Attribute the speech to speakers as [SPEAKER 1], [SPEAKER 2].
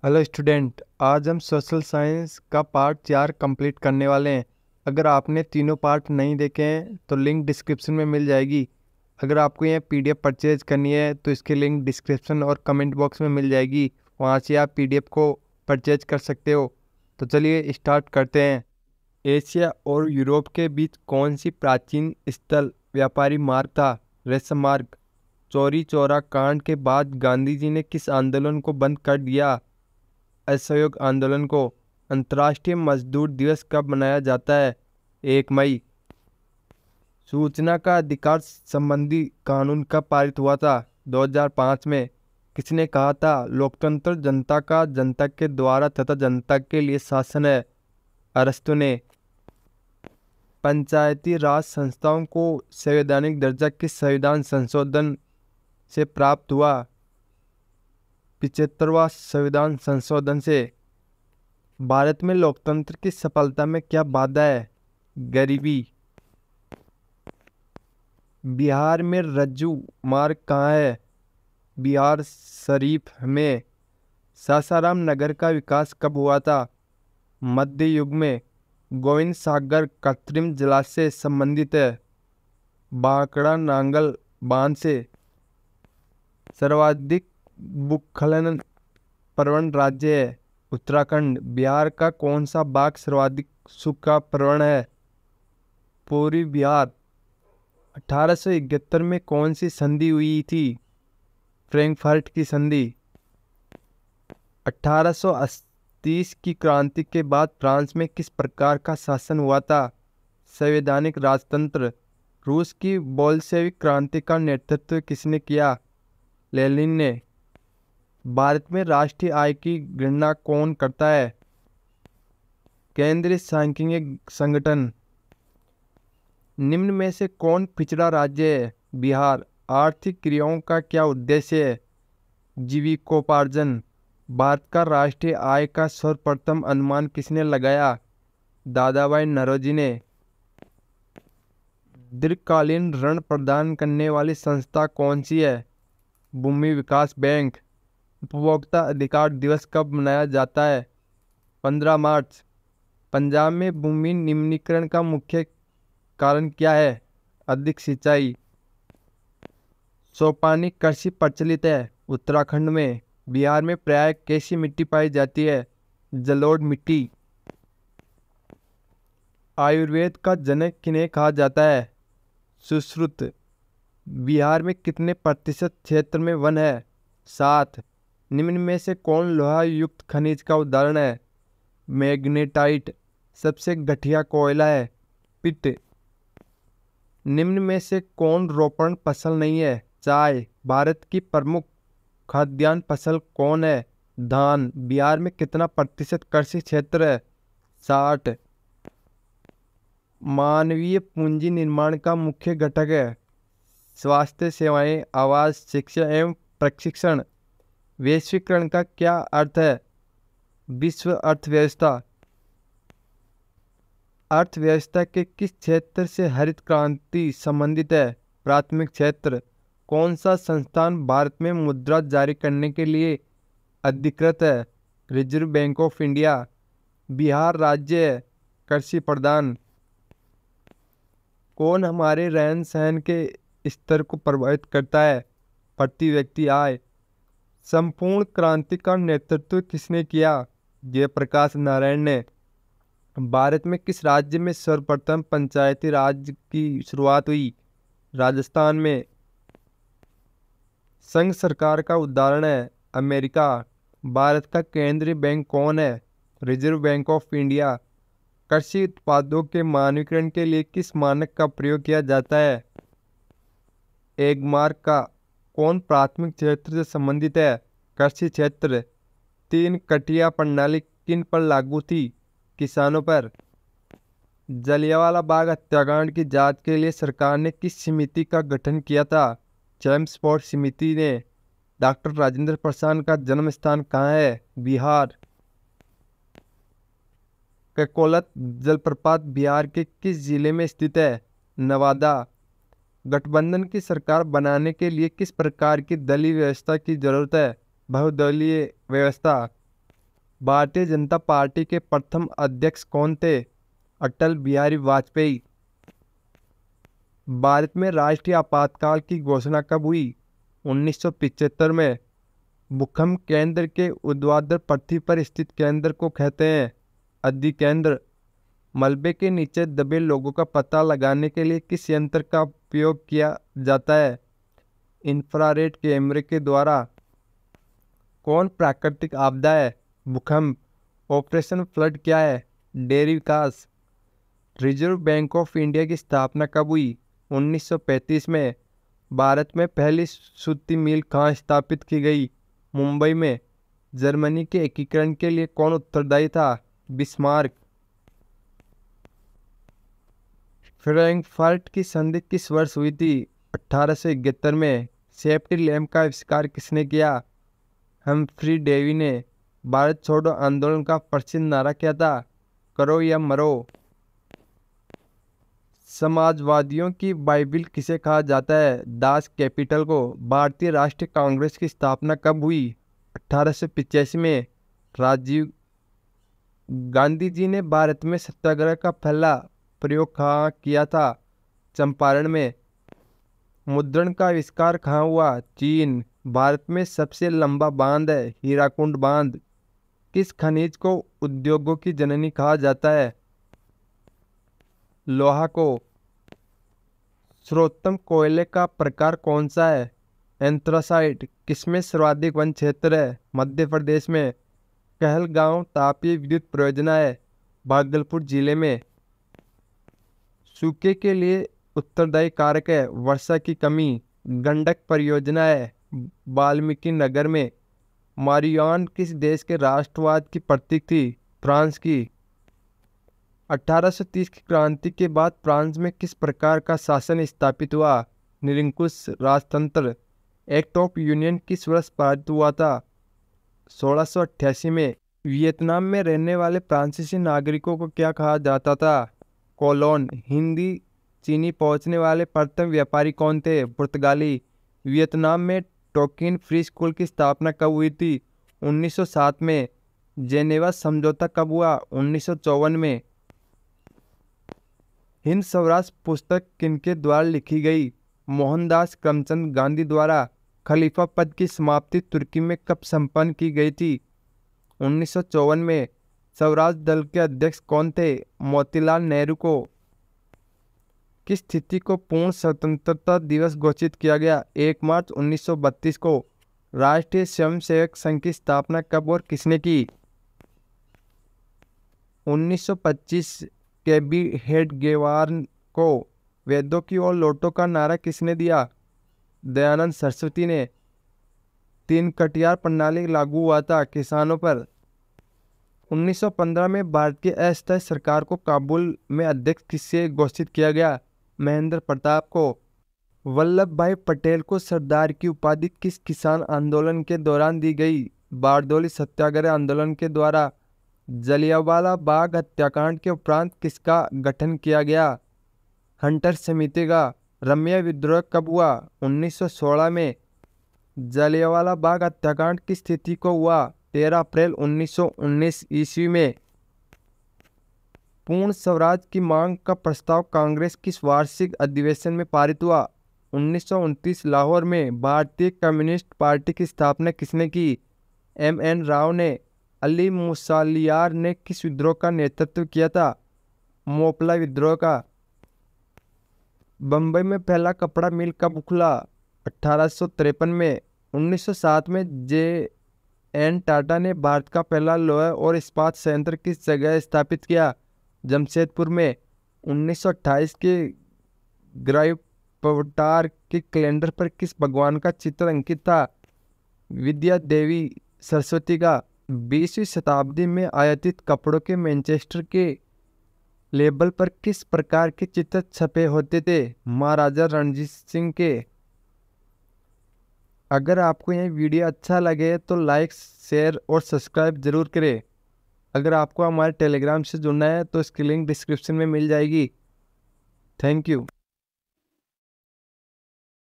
[SPEAKER 1] Hello student, आज हम social science का पार्ट 4 कंप्लीट करने वाले हैं। अगर आपने तीनों पार्ट नहीं देखे हैं तो लिंक डिस्क्रिप्शन में मिल जाएगी। अगर आपको यह पीडीएफ परचेज करनी है तो इसकी लिंक डिस्क्रिप्शन और कमेंट बॉक्स में मिल जाएगी। वहाँ से आप पीडीएफ को परचेज कर सकते हो। तो चलिए स्टार्ट करते हैं। एशिया और यूरोप के बीच कौन सी प्राचीन स्थल व्यापारी मार्ग था? रेशम मार्ग। चौरी चौरा कांड के बाद गांधी जी ने किस आंदोलन को बंद कर दिया? असहयोग आंदोलन को। अंतर्राष्ट्रीय मजदूर दिवस कब मनाया जाता है? 1 मई। सूचना का अधिकार संबंधी कानून कब पारित हुआ था? 2005 में। किसने कहा था लोकतंत्र जनता का, जनता के द्वारा तथा जनता के लिए शासन है? अरस्तु ने। पंचायती राज संस्थाओं को संवैधानिक दर्जा किस संविधान संशोधन से प्राप्त हुआ? 75वां संविधान संशोधन से। भारत में लोकतंत्र की सफलता में क्या बाधा है? गरीबी। बिहार में रज्जू मार्ग कहाँ है? बिहार शरीफ में। सासाराम नगर का विकास कब हुआ था? मध्य युग में। गोविंद सागर कृत्रिम जलाशय संबंधित है बांकड़ा नांगल बांध से। सर्वाधिक भूस्खलन प्रवण राज्य है उत्तराखंड। बिहार का कौन सा भाग सर्वाधिक सूखा प्रवण है? पूर्वी बिहार। 1871 में कौन सी संधि हुई थी? फ्रैंकफर्ट की संधि। 1830 की क्रांति के बाद फ्रांस में किस प्रकार का शासन हुआ था? संवैधानिक राजतंत्र। रूस की बोल्शेविक क्रांति का नेतृत्व किसने किया? लेनिन ने। भारत में राष्ट्रीय आय की गणना कौन करता है? केंद्रीय सांख्यिकी संगठन। निम्न में से कौन पिछड़ा राज्य है? बिहार। आर्थिक क्रियाओं का क्या उद्देश्य है? जीविकोपार्जन। भारत का राष्ट्रीय आय का सर्वप्रथम अनुमान किसने लगाया? दादाभाई नौरोजी ने। दीर्घकालीन ऋण प्रदान करने वाली संस्था कौन सी है? भूमि विकास बैंक। उपभोक्ता अधिकार दिवस कब मनाया जाता है? 15 मार्च। पंजाब में भूमि निम्नीकरण का मुख्य कारण क्या है? अधिक सिंचाई। सोपानी कृषि प्रचलित है उत्तराखंड में। बिहार में प्रायः कैसी मिट्टी पाई जाती है? जलोढ़ मिट्टी। आयुर्वेद का जनक किन्हें कहा जाता है? सुश्रुत। बिहार में कितने प्रतिशत क्षेत्र में वन है? 7। निम्न में से कौन लोहा युक्त खनिज का उदाहरण है? मैग्नेटाइट। सबसे घटिया कोयला है? पिट। निम्न में से कौन रोपण फसल नहीं है? चाय। भारत की प्रमुख खाद्यान्न फसल कौन है? धान। बिहार में कितना प्रतिशत कृषि क्षेत्र है? 60। मानवीय पूंजी निर्माण का मुख्य घटक है? स्वास्थ्य सेवाएं, आवास, शिक्षा एवं प्रशिक्षण। वैश्वीकरण का क्या अर्थ है? विश्व अर्थव्यवस्था। अर्थव्यवस्था के किस क्षेत्र से हरित क्रांति संबंधित है? प्राथमिक क्षेत्र। कौन सा संस्थान भारत में मुद्रा जारी करने के लिए अधिकृत है? Reserve bank of India. Bihar राज्य है कृषि प्रधान। कौन हमारे रहन सहन के स्तर को प्रभावित करता है? प्रति व्यक्ति आय। संपूर्ण क्रांति का नेतृत्व किसने किया? जयप्रकाश नारायण ने। भारत में किस राज्य में सर्वप्रथम पंचायती राज की शुरुआत हुई? राजस्थान में। संघ सरकार का उदाहरण है अमेरिका। भारत का केंद्रीय बैंक कौन है? Reserve bank of India. कृषि उत्पादों के मानकीकरण के लिए किस मानक का प्रयोग किया जाता है? एगमार्क का। कौन प्राथमिक क्षेत्र से संबंधित है? कृषि क्षेत्र। 3 कटिया प्रणाली किन पर लागू थी? किसानों पर। जलियांवाला बाग हत्याकांड की जांच के लिए सरकार ने किस समिति का गठन किया था? चैम्स्फोर्ड समिति ने। डॉक्टर राजेंद्र प्रसाद का जन्म स्थान कहाँ है? बिहार। ककोलत जलप्रपात बिहार के किस जिले में स्थित है? नवादा। गठबंधन की सरकार बनाने के लिए किस प्रकार की दलीय व्यवस्था की जरूरत है? बहुदलीय व्यवस्था। भारतीय जनता पार्टी के प्रथम अध्यक्ष कौन थे? अटल बिहारी वाजपेयी। भारत में राष्ट्रीय आपातकाल की घोषणा कब हुई? 1975 में। भूकंप केंद्र के ऊर्ध्वाधर पृथ्वी पर स्थित केंद्र को कहते हैं अधिकेंद्र। मलबे के नीचे दबे लोगों का पता लगाने के लिए किस यंत्र का उपयोग किया जाता है? इंफ्रारेड कैमरे के द्वारा। कौन प्राकृतिक आपदा है? भूकंप। ऑपरेशन फ्लड क्या है? Dairy Vikas. Reserve bank of India की स्थापना कब हुई? 1935 में। भारत में पहली सूती मिल कहाँ स्थापित की गई? मुंबई में। जर्मनी के एकीकरण के लिए कौन उत्तरदायी था? बिस्मार्क। फ्रैंकफर्ट की संधि किस वर्ष हुई थी? 1871 में। सेफ्टी लैंप का आविष्कार किसने किया? हम्फ्री डेवी ने। भारत छोड़ो आंदोलन का प्रसिद्ध नारा क्या था? करो या मरो। समाजवादियों की बाइबिल किसे कहा जाता है? दास कैपिटल को। भारतीय राष्ट्रीय कांग्रेस की स्थापना कब हुई? 1885 में। राजीव गांधी जी ने भारत में सत्याग्रह का पहला प्रयोग कहाँ किया था? चंपारण में। मुद्रण का आविष्कार कहाँ हुआ? चीन। भारत में सबसे लंबा बांध है हीराकुंड बांध। किस खनिज को उद्योगों की जननी कहा जाता है? लोहा को। सर्वोत्तम कोयले का प्रकार कौन सा है? एंथ्रासाइट। किसमें सर्वाधिक वन क्षेत्र है? मध्य प्रदेश में। कहलगांव तापीय विद्युत परियोजना है भागलपुर जिले में। सूखे के लिए उत्तरदायी कारक है वर्षा की कमी। गंडक परियोजना है वाल्मीकि नगर में। मारियान किस देश के राष्ट्रवाद की प्रतीक थी? फ्रांस की। 1830 की क्रांति के बाद फ्रांस में किस प्रकार का शासन स्थापित हुआ? निरंकुश राजतंत्र। एक्ट ऑफ यूनियन किस वर्ष पारित हुआ था? 1688 में। वियतनाम में रहने वाले फ्रांसीसी नागरिकों को क्या कहा जाता था? कोलोन। हिंदी चीनी पहुंचने वाले प्रथम व्यापारी कौन थे? पुर्तगाली। वियतनाम में टोकिन फ्री स्कूल की स्थापना कब हुई थी? 1907 में। जेनेवा समझौता कब हुआ? 1954 में। हिंद स्वराज पुस्तक किनके द्वारा लिखी गई? मोहनदास करमचंद गांधी द्वारा। खलीफा पद की समाप्ति तुर्की में कब संपन्न की गई थी? 1954 में। स्वराज दल के अध्यक्ष कौन थे? मोतीलाल नेहरू को। किस तिथि को पूर्ण स्वतंत्रता दिवस घोषित किया गया? 1 मार्च 1932 को। राष्ट्रीय स्वयंसेवक संघ की स्थापना कब और किसने की? 1925। केबी हेडगेवार को वेदों की ओर लौटो का नारा किसने दिया? दयानंद सरस्वती ने। 3 कटियार प्रणाली लागू हुआ था किसानों पर। 1915 में भारत की अस्थायी सरकार को काबुल में अध्यक्ष किससे घोषित किया गया? महेंद्र प्रताप को। वल्लभ भाई पटेल को सरदार की उपाधि किस किसान आंदोलन के दौरान दी गई? बारडोली सत्याग्रह आंदोलन के द्वारा। जलियांवाला बाग हत्याकांड के उपरांत किसका गठन किया गया? हंटर समिति का। रमिया विद्रोह कब हुआ? 1916 में। जलियांवाला बाग हत्याकांड किस तिथि को हुआ? 13 अप्रैल 1919 ईस्वी में। पूर्ण स्वराज की मांग का प्रस्ताव कांग्रेस किस वार्षिक अधिवेशन में पारित हुआ? 1929 लाहौर में। भारतीय कम्युनिस्ट पार्टी की स्थापना किसने की? MN राव ने। अली मुसालियार ने किस विद्रोह का नेतृत्व किया था? मोपला विद्रोह का। बम्बई में पहला कपड़ा मिल कब खुला? 1853 में। 1907 में JN टाटा ने भारत का पहला लोहा और इस्पात संयंत्र किस जगह स्थापित किया? जमशेदपुर में। 1928 के ग्राइपवटार के कैलेंडर पर किस भगवान का चित्र अंकित था? विद्या देवी सरस्वती का। 20वीं शताब्दी में आयातित कपड़ों के मैनचेस्टर के लेबल पर किस प्रकार के चित्र छपे होते थे? महाराजा रणजीत सिंह के। अगर आपको यह वीडियो अच्छा लगे तो लाइक शेयर और सब्सक्राइब जरूर करें। अगर आपको हमारे टेलीग्राम से जुड़ना है तो इसकी लिंक डिस्क्रिप्शन में मिल जाएगी। Thank you.